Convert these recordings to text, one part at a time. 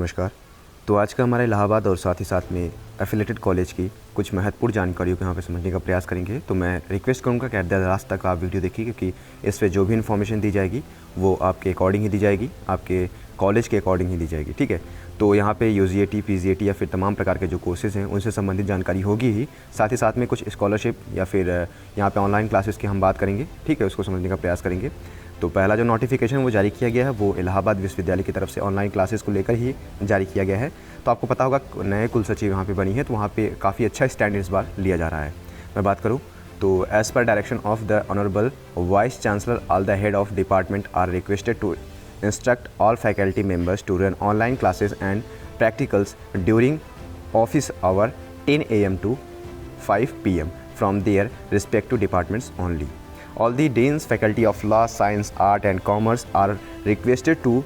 नमस्कार। तो आज का हमारा इलाहाबाद और साथ ही साथ में एफिलेटेड कॉलेज की कुछ महत्वपूर्ण जानकारियों को यहाँ पे समझने का प्रयास करेंगे। तो मैं रिक्वेस्ट करूँगा कि एट द लास्ट तक आप वीडियो देखिए, क्योंकि इस पे जो भी इन्फॉर्मेशन दी जाएगी वो आपके अकॉर्डिंग ही दी जाएगी, आपके कॉलेज के अकॉर्डिंग ही दी जाएगी। ठीक है, तो यहाँ पे यूजीएटी, पीजीएटी या फिर तमाम प्रकार के जो कोर्सेज़ हैं उनसे संबंधित जानकारी होगी ही। साथ ही साथ में कुछ स्कॉलरशिप या फिर यहाँ पे ऑनलाइन क्लासेस की हम बात करेंगे। ठीक है, उसको समझने का प्रयास करेंगे। तो पहला जो नोटिफिकेशन वो जारी किया गया है वो इलाहाबाद विश्वविद्यालय की तरफ से ऑनलाइन क्लासेस को लेकर ही जारी किया गया है। तो आपको पता होगा नए कुल सचिव यहाँ पे बनी है, तो वहाँ पे काफ़ी अच्छा स्टैंड इस बार लिया जा रहा है। मैं बात करूँ तो as per direction of the honourable vice chancellor all the head of department are requested to instruct all faculty members to run online classes and practicals during office hour 10 a.m. to 5 p.m. from their respective departments only. All the deans, faculty of law, science, art and commerce are requested to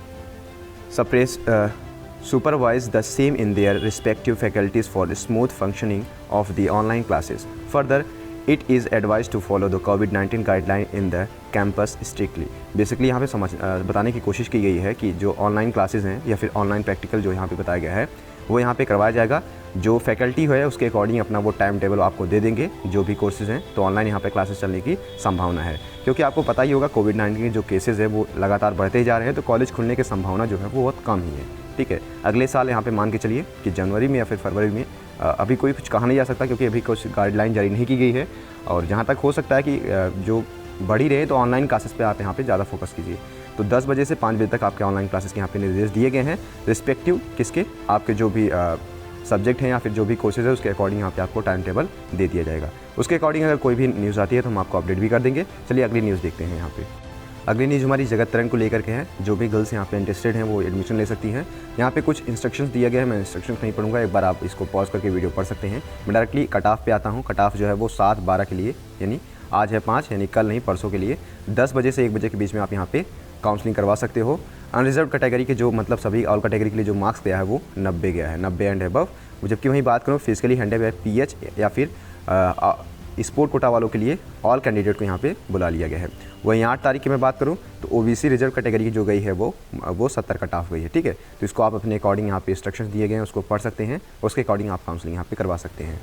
supervise the same in their respective faculties for the smooth functioning of the online classes. Further, it is advised to follow the COVID-19 guideline in the campus strictly. Basically यहाँ पे बताने की कोशिश की गई है कि जो ऑनलाइन क्लासेस हैं या फिर ऑनलाइन प्रैक्टिकल जो यहाँ पे बताया गया है वो यहाँ पे करवाया जाएगा। जो फैकल्टी है उसके अकॉर्डिंग अपना वो टाइम टेबल आपको दे देंगे जो भी कोर्सेज़ हैं। तो ऑनलाइन यहाँ पे क्लासेस चलने की संभावना है, क्योंकि आपको पता ही होगा कोविड-19 के जो केसेज़ है वो लगातार बढ़ते ही जा रहे हैं। तो कॉलेज खुलने की संभावना जो है वो बहुत कम ही है। ठीक है, अगले साल यहाँ पे मान के चलिए कि जनवरी में या फिर फरवरी में, अभी कोई कुछ कहा नहीं जा सकता क्योंकि अभी कुछ गाइडलाइन जारी नहीं की गई है। और जहाँ तक हो सकता है कि जो बढ़ी रहे तो ऑनलाइन क्लासेस पे आप यहाँ पे ज़्यादा फोकस कीजिए। तो 10 बजे से 5 बजे तक आपके ऑनलाइन क्लासेस के यहाँ पे निर्देश दिए गए हैं, रिस्पेक्टिव किसके, आपके जो भी सब्जेक्ट हैं या फिर जो भी कोर्सेज है उसके अकॉर्डिंग यहाँ पे आपको टाइम टेबल दे दिया जाएगा। उसके अकॉर्डिंग अगर कोई भी न्यूज़ आती है तो हम आपको अपडेट भी कर देंगे। चलिए अगली न्यूज़ देखते हैं। यहाँ पे अगली न्यूज़ हमारी जगत तरंग को लेकर के है। जो भी गर्ल्स यहाँ पे इंटरेस्टेड हैं वो एडमिशन ले सकती हैं। यहाँ पे कुछ इंस्ट्रक्शंस दिए गए हैं, मैं इंस्ट्रक्शंस नहीं पढ़ूंगा, एक बार आप इसको पॉज करके वीडियो पढ़ सकते हैं। मैं डायरेक्टली कट ऑफ पे आता हूँ। कट ऑफ जो है वो 7/12 के लिए, यानी आज है 5, यानी कल नहीं परसों के लिए 10 बजे से 1 बजे के बीच में आप यहाँ पे काउंसलिंग करवा सकते हो। अनरिजर्व कैटेगरी के जो मतलब सभी ऑल कैटेगरी के लिए जो मार्क्स गया है वो 90 गया है, 90 एंड अबव। जबकि वहीं बात करूँ फिजिकली हैंडिकैप्ड पीएच या फिर स्पोर्ट कोटा वालों के लिए ऑल कैंडिडेट को यहाँ पे बुला लिया गया है। वहीं 8 तारीख की मैं बात करूँ तो ओबीसी रिजर्व कैटेगरी की जो गई है वो 70 कट ऑफ गई है। ठीक है, तो इसको आप अपने अकॉर्डिंग यहाँ पे इंस्ट्रक्शंस दिए गए हैं उसको पढ़ सकते हैं, उसके अकॉर्डिंग आप काउंसलिंग यहाँ पे करवा सकते हैं।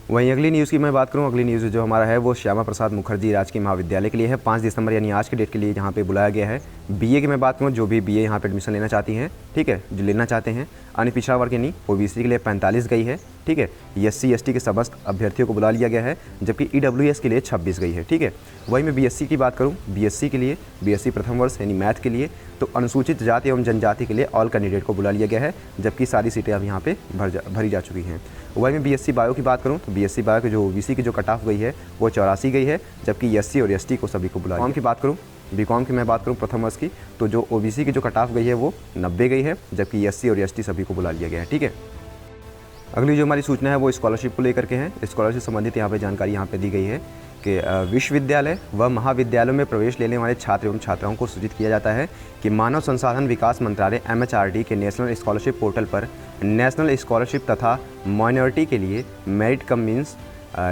वहीं अगली न्यूज़ की मैं बात करूं, अगली न्यूज़ जो हमारा है वो श्यामा प्रसाद मुखर्जी राजकीय महाविद्यालय के लिए है। 5 दिसंबर यानी आज के डेट के लिए यहाँ पे बुलाया गया है। बीए की मैं बात करूं, जो भी बीए यहाँ पे एडमिशन लेना चाहती हैं, ठीक है, जो लेना चाहते हैं, अन्य पिछड़ा वर्ग यानी ओबीसी के लिए 45 गई है। ठीक है, एससी एसटी के समस्त अभ्यर्थियों को बुला लिया गया है, जबकि ईडब्ल्यूएस के लिए 26 गई है। ठीक है, वहीं मैं बीएससी की बात करूँ, बीएससी के लिए, बीएससी प्रथम वर्ष यानी मैथ के लिए तो अनुसूचित जाति एवं जनजाति के लिए ऑल कैंडिडेट को बुला लिया गया है, जबकि सारी सीटें अब यहाँ पे भरी जा चुकी हैं। वहीं मैं बीएससी बायो की बात करूँ तो बीएससी बायो की जो ओबीसी की जो कट ऑफ गई है वो 84 गई है, जबकि एससी और एसटी को सभी को बुला। बीकॉम की बात करूँ, बीकॉम की मैं बात करूँ प्रथम वर्ष की, तो जो ओबीसी की जो कट ऑफ गई है वो 90 गई है, जबकि एससी और एसटी सभी को बुला लिया गया है। ठीक है, अगली जो हमारी सूचना है वो स्कॉलरशिप को लेकर के है। स्कॉलरशिप संबंधित यहाँ पे जानकारी यहाँ पे दी गई है कि विश्वविद्यालय व महाविद्यालयों में प्रवेश लेने वाले छात्र एवं छात्राओं को सूचित किया जाता है कि मानव संसाधन विकास मंत्रालय MHRD के नेशनल स्कॉलरशिप पोर्टल पर नेशनल स्कॉलरशिप तथा माइनॉरिटी के लिए मेरिट कम मीन्स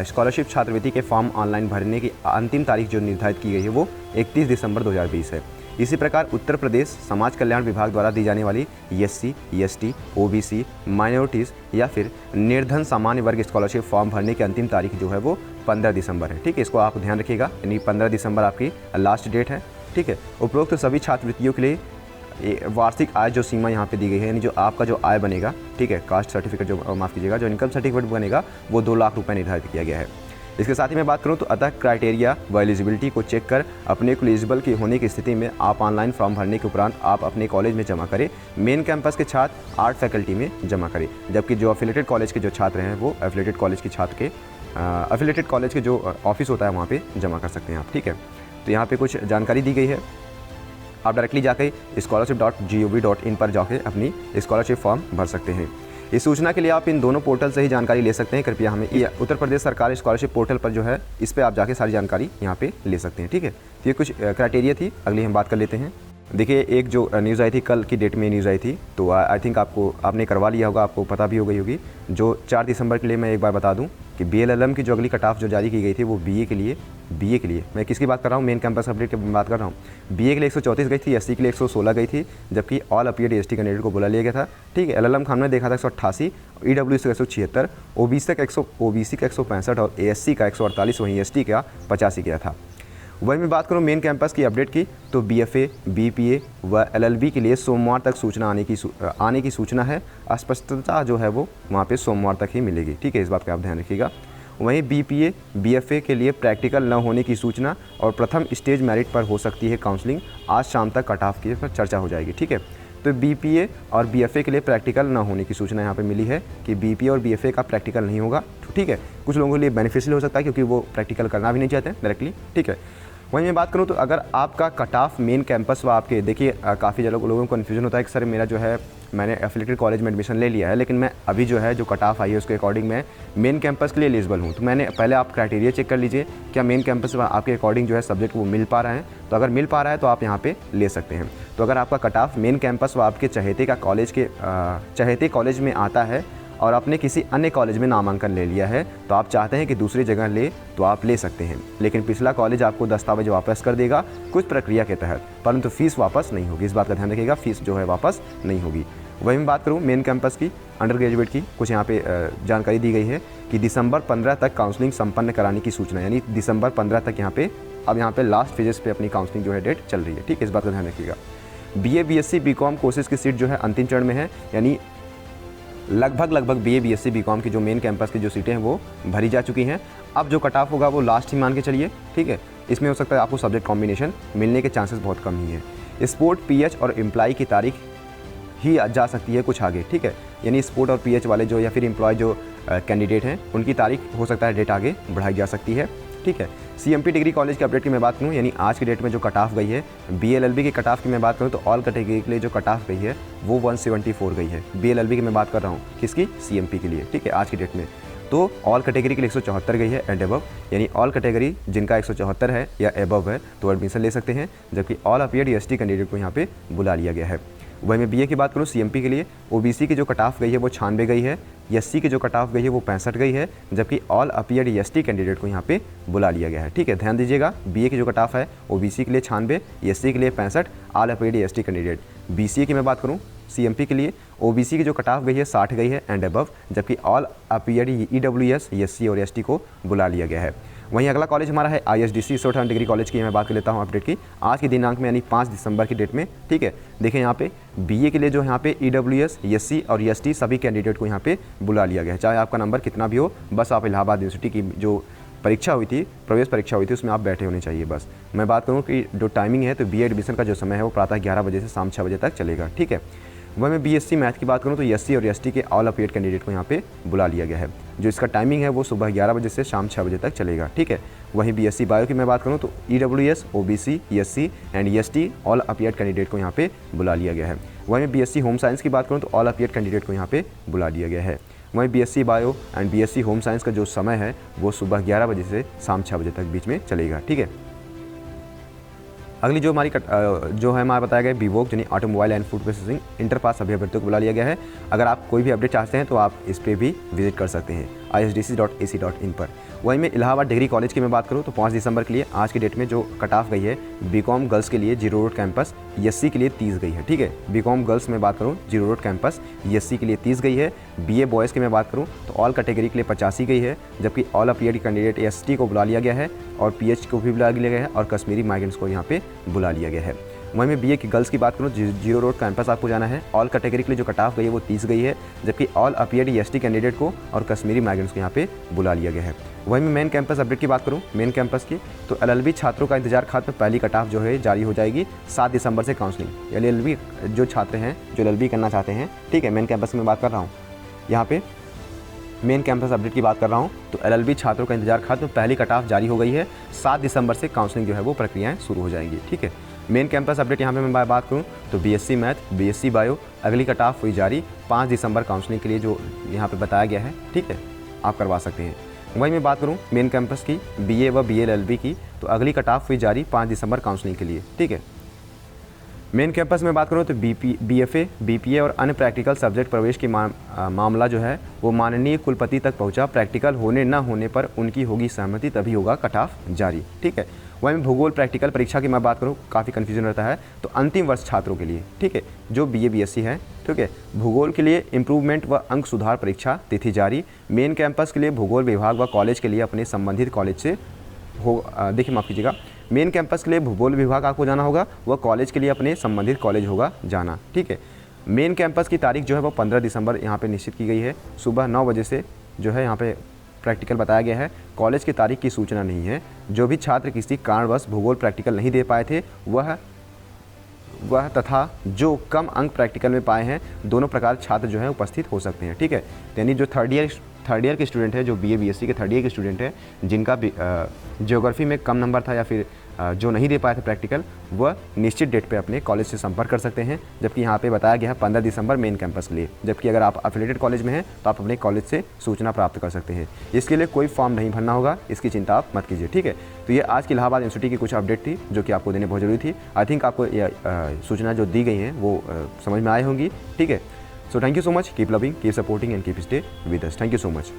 स्कॉलरशिप छात्रवृत्ति के फॉर्म ऑनलाइन भरने की अंतिम तारीख जो निर्धारित की गई है वो 31 दिसंबर 2020 है। इसी प्रकार उत्तर प्रदेश समाज कल्याण विभाग द्वारा दी जाने वाली एससी, एसटी, ओबीसी, माइनॉरिटीज़ या फिर निर्धन सामान्य वर्ग स्कॉलरशिप फॉर्म भरने की अंतिम तारीख जो है वो 15 दिसंबर है। ठीक है, इसको आप ध्यान रखिएगा, यानी 15 दिसंबर आपकी लास्ट डेट है। ठीक है, उपरोक्त सभी छात्रवृत्तियों के लिए वार्षिक आय जो सीमा यहाँ पे दी गई है, यानी जो आपका जो आय बनेगा, ठीक है, कास्ट सर्टिफिकेट जो माफ़ कीजिएगा, जो इनकम सर्टिफिकेट बनेगा वो 2 लाख रुपये निर्धारित किया गया है। इसके साथ ही मैं बात करूं तो अतः क्राइटेरिया व एलिजिबिलिटी को चेक कर अपने को एलिजिबल की होने की स्थिति में आप ऑनलाइन फॉर्म भरने के उपरांत आप अपने कॉलेज में जमा करें। मेन कैंपस के छात्र आर्ट फैकल्टी में जमा करें, जबकि जो एफिलेटेड कॉलेज के जो छात्र हैं वो एफिलेटेड कॉलेज के छात्र के एफिलेटेड कॉलेज के जो ऑफिस होता है वहाँ पर जमा कर सकते हैं आप। ठीक है, तो यहाँ पर कुछ जानकारी दी गई है, आप डायरेक्टली जाकर scholarship.gov.in पर जाकर अपनी स्कॉलरशिप फॉर्म भर सकते हैं। इस सूचना के लिए आप इन दोनों पोर्टल से ही जानकारी ले सकते हैं। कृपया हमें उत्तर प्रदेश सरकार स्कॉलरशिप पोर्टल पर जो है इस पर आप जाके सारी जानकारी यहाँ पे ले सकते हैं। ठीक है, तो ये कुछ क्राइटेरिया थी, अगली हम बात कर लेते हैं। देखिए, एक जो न्यूज़ आई थी, कल की डेट में न्यूज़ आई थी, तो आई थिंक आपने करवा लिया होगा, आपको पता भी हो गई होगी। जो 4 दिसंबर के लिए मैं एक बार बता दूं कि BLLM की जो अगली कट ऑफ जो जारी की गई थी वो BA के लिए मैं किसकी बात कर रहा हूँ, मेन कैंपस अपडेट की बात कर रहा हूँ। BA के लिए 134 गई थी, SC के लिए 116 गई थी, जबकि ऑल अपीयर्ड ST कैंडिडेट को बुला लिया गया था। ठीक है, LLM खान में देखा था 188, EWS का 176, OBC का 165 और ASC का 148, वहीं ST का 85 गया था। वहीं मैं बात करूँ मेन कैंपस की अपडेट की, तो BFA, BPA व LLB के लिए सोमवार तक सूचना आने की सूचना है। स्पष्टता जो है वो वहाँ पे सोमवार तक ही मिलेगी। ठीक है, इस बात का आप ध्यान रखिएगा। वहीं BPA, BFA के लिए प्रैक्टिकल न होने की सूचना और प्रथम स्टेज मेरिट पर हो सकती है काउंसलिंग। आज शाम तक कट ऑफ की पर चर्चा हो जाएगी। ठीक है, तो BPA और BFA के लिए प्रैक्टिकल न होने की सूचना यहाँ पे मिली है कि BPA और BFA का प्रैक्टिकल नहीं होगा। ठीक है, कुछ लोगों के लिए बेनिफिशियल हो सकता है क्योंकि वो प्रैक्टिकल करना भी नहीं चाहते डायरेक्टली। ठीक है, वहीं मैं बात करूं तो अगर आपका कट ऑफ मेन कैंपस व आपके, देखिए काफ़ी लोगों को कन्फ्यूजन होता है कि सर मेरा जो है मैंने एफिलिएटेड कॉलेज में एडमिशन ले लिया है, लेकिन मैं अभी जो है जो कट ऑफ आई है उसके अकॉर्डिंग मैं मेन कैंपस के लिए एलिजिबल हूँ। तो मैंने पहले आप क्राइटेरिया चेक कर लीजिए, क्या मेन कैंपस आपके अकॉर्डिंग जो है सब्जेक्ट वो मिल पा रहा है। तो अगर मिल पा रहा है तो आप यहाँ पे ले सकते हैं। तो अगर आपका कट ऑफ मेन कैंपस व आपके चहेते कॉलेज में आता है और आपने किसी अन्य कॉलेज में नामांकन ले लिया है, तो आप चाहते हैं कि दूसरी जगह ले तो आप ले सकते हैं, लेकिन पिछला कॉलेज आपको दस्तावेज वापस कर देगा कुछ प्रक्रिया के तहत, परंतु फीस वापस नहीं होगी। इस बात का ध्यान रखिएगा, फीस जो है वापस नहीं होगी। वहीं मैं बात करूं मेन कैंपस की अंडर ग्रेजुएट की, कुछ यहाँ पे जानकारी दी गई है कि दिसंबर 15 तक काउंसलिंग संपन्न कराने की सूचना, यानी दिसंबर 15 तक यहाँ पे लास्ट फेजेस पे अपनी काउंसलिंग जो है डेट चल रही है। ठीक है, इस बात का ध्यान रखिएगा। BA BSc BCom कोर्सेज की सीट जो है अंतिम चरण में है, यानी लगभग BA BSc BCom की जो मेन कैंपस की जो सीटें हैं वो भरी जा चुकी हैं। अब जो कट ऑफ होगा वो लास्ट ही मान के चलिए। ठीक है, इसमें हो सकता है आपको सब्जेक्ट कॉम्बिनेशन मिलने के चांसेस बहुत कम ही है। स्पोर्ट, PH और एम्प्लॉय की तारीख ही जा सकती है कुछ आगे। ठीक है, यानी स्पोर्ट और PH वाले जो या फिर एम्प्लॉय जो कैंडिडेट हैं उनकी तारीख हो सकता है डेट आगे बढ़ाई जा सकती है। ठीक है, CMP डिग्री कॉलेज के अपडेट की मैं बात करूं, यानी आज की डेट में जो कट ऑफ गई है BLLB की कट ऑफ की मैं बात करूं तो ऑल कैटेगरी के लिए जो कट ऑफ गई है वो 174 गई है। BLLB की मैं बात कर रहा हूं, किसकी, CMP के लिए। ठीक है, आज की डेट में तो ऑल कैटेगरी के लिए 174 गई है एंड एबव, यानी ऑल कैटेगरी जिनका 174 है या एबव है तो एडमिशन ले सकते हैं, जबकि ऑल अपीयर्ड ST कैंडिडेट को यहाँ पे बुला लिया गया है। वहीं मैं BA की बात करूँ CMP के लिए, OBC की जो कट ऑफ गई है वो 96 गई है, SC की जो कट ऑफ गई है वो 65 गई है, जबकि ऑल अपीयर्ड ST कैंडिडेट को यहाँ पे बुला लिया गया है। ठीक है, ध्यान दीजिएगा, BA की जो कट ऑफ है OBC के लिए 96, SC के लिए 65, all appeared ST candidate. BCA की मैं बात करूँ CMP के लिए, OBC की जो कट ऑफ गई है 60 गई है एंड अबव, जबकि ऑल अपीयर्ड EWS SC और ST को बुला लिया गया है। वहीं अगला कॉलेज हमारा है ISDC ईश्वरठान डिग्री कॉलेज की मैं बात कर लेता हूँ अपडेट की आज की दिनांक में, यानी 5 दिसंबर की डेट में। ठीक है, देखें यहाँ पे BA के लिए जो यहाँ पे EWS SC और ST सभी कैंडिडेट को यहाँ पे बुला लिया गया है, चाहे आपका नंबर कितना भी हो, बस आप इलाहाबाद यूनिवर्सिटी की जो परीक्षा हुई थी, प्रवेश परीक्षा हुई थी, उसमें आप बैठे होने चाहिए बस। मैं बात करूँ कि जो टाइमिंग है तो BA एडमिशन का जो समय है वो प्रातः 11 बजे से शाम 6 बजे तक चलेगा। ठीक है, वह मैं BSc मैथ की बात करूँ तो SC और ST के ऑल अपीयर्ड कैंडिडेट को यहाँ पे बुला लिया गया है, जो इसका टाइमिंग है वो सुबह 11 बजे से शाम 6 बजे तक चलेगा। ठीक है, वहीं BSc बायो की मैं बात करूँ तो EWS OBC SC and ST all appeared candidate को यहाँ पे बुला लिया गया है। वहीं BSc होम साइंस की बात करूँ तो ऑल अपीयर्ड कैंडिडेट को यहाँ पे बुला लिया गया है। वहीं BSc bio and BSc home science का जो समय है वो सुबह 11 बजे से शाम 6 बजे तक बीच में चलेगा। ठीक है, अगली जो हमारी जो है हमारा बताया गया BVOC यानी automobile and food processing inter pass सभी अभ्यर्थियों को बुला लिया गया है। अगर आप कोई भी अपडेट चाहते हैं तो आप इस पर भी विजिट कर सकते हैं isdc.ac.in पर। वहीं मैं इलाहाबाद डिग्री कॉलेज की मैं बात करूँ तो 5 दिसंबर के लिए आज की डेट में जो कट ऑफ गई है BCom गर्ल्स के लिए जीरो रोड कैंपस SC के लिए 30 गई है। ठीक है, BCom गर्ल्स में बात करूँ जीरो रोड कैंपस SC के लिए 30 गई है। BA बॉयज़ की मैं बात करूँ तो ऑल कैटेगरी के लिए 85 गई है, जबकि ऑल अपीयर्ड कैंडिडेट ST को बुला लिया गया है और PH को भी बुला लिया गया है और कश्मीरी माइग्रेंट्स को यहाँ पे बुला लिया गया है। वहीं मैं BA की गर्ल्स की बात करूँ जीरो रोड कैंपस आपको जाना है, ऑल कैटेगरी के लिए जो कट ऑफ गई है वो 30 गई है, जबकि ऑल अपीयर्ड ST कैंडिडेट को और कश्मीरी माइग्रेंट्स को यहाँ पे बुला लिया गया है। वहीं मैं मेन कैंपस अपडेट की बात करूँ मेन कैंपस की तो LLB छात्रों का इंतजार खात्मे पहली कट ऑफ जो है जारी हो जाएगी 7 दिसंबर से काउंसलिंग। LLB जो छात्र हैं जो LLB करना चाहते हैं, ठीक है, मेन कैंपस में बात कर रहा हूँ, यहाँ पे मेन कैंपस अपडेट की बात कर रहा हूँ तो LLB छात्रों का इंतजार खत्म, पहली कट ऑफ जारी हो गई है। 7 दिसंबर से काउंसलिंग जो है वो प्रक्रियाएं शुरू हो जाएंगी। ठीक है, मेन कैंपस अपडेट यहाँ पे मैं बात करूँ तो BSc मैथ BSc बायो अगली कट ऑफ हुई जारी 5 दिसंबर काउंसलिंग के लिए जो यहाँ पे बताया गया है। ठीक है, आप करवा सकते हैं। वहीं मैं बात करूँ मेन कैंपस की BA व BLLB की तो अगली कट ऑफ हुई जारी 5 दिसंबर काउंसलिंग के लिए। ठीक है, मेन कैंपस में बात करूँ तो BFA, BPA और अन्य प्रैक्टिकल सब्जेक्ट प्रवेश की मामला जो है वो माननीय कुलपति तक पहुंचा। प्रैक्टिकल होने न होने पर उनकी होगी सहमति, तभी होगा कट ऑफ जारी। ठीक है। वहीं भूगोल प्रैक्टिकल परीक्षा की मैं बात करूँ, काफ़ी कन्फ्यूजन रहता है, तो अंतिम वर्ष छात्रों के लिए, ठीक है, जो BA BSc है, ठीक है, भूगोल के लिए इम्प्रूवमेंट व अंक सुधार परीक्षा तिथि जारी। मेन कैंपस के लिए भूगोल विभाग व कॉलेज के लिए अपने संबंधित कॉलेज से देखिए माफ़ कीजिएगा, मेन कैंपस के लिए भूगोल विभाग आपको जाना होगा, वह कॉलेज के लिए अपने संबंधित कॉलेज होगा जाना। ठीक है। मेन कैंपस की तारीख जो है वो 15 दिसंबर यहाँ पे निश्चित की गई है। सुबह 9 बजे से जो है यहाँ पे प्रैक्टिकल बताया गया है। कॉलेज की तारीख की सूचना नहीं है। जो भी छात्र किसी कारणवश भूगोल प्रैक्टिकल नहीं दे पाए थे वह तथा जो कम अंक प्रैक्टिकल में पाए हैं, दोनों प्रकार छात्र जो है उपस्थित हो सकते हैं। ठीक है। यानी जो थर्ड ईयर के स्टूडेंट है, जो BA BSc के थर्ड ईयर के स्टूडेंट है, जिनका ज्योग्राफी में कम नंबर था या फिर जो नहीं दे पाए थे प्रैक्टिकल, वह निश्चित डेट पे अपने कॉलेज से संपर्क कर सकते हैं। जबकि यहाँ पे बताया गया है 15 दिसंबर मेन कैंपस के लिए। जबकि अगर आप अफिलिएटेड कॉलेज में हैं तो आप अपने कॉलेज से सूचना प्राप्त कर सकते हैं। इसके लिए कोई फॉर्म नहीं भरना होगा, इसकी चिंता आप मत कीजिए। ठीक है। तो ये आज की इलाहाबाद यूनिवर्सिटी की कुछ अपडेट थी जो कि आपको देने बहुत जरूरी थी। आई थिंक आपको ये सूचना जो दी गई हैं वो समझ में आई होंगी। ठीक है। So thank you so much, keep loving, keep supporting and keep stay with us. Thank you so much.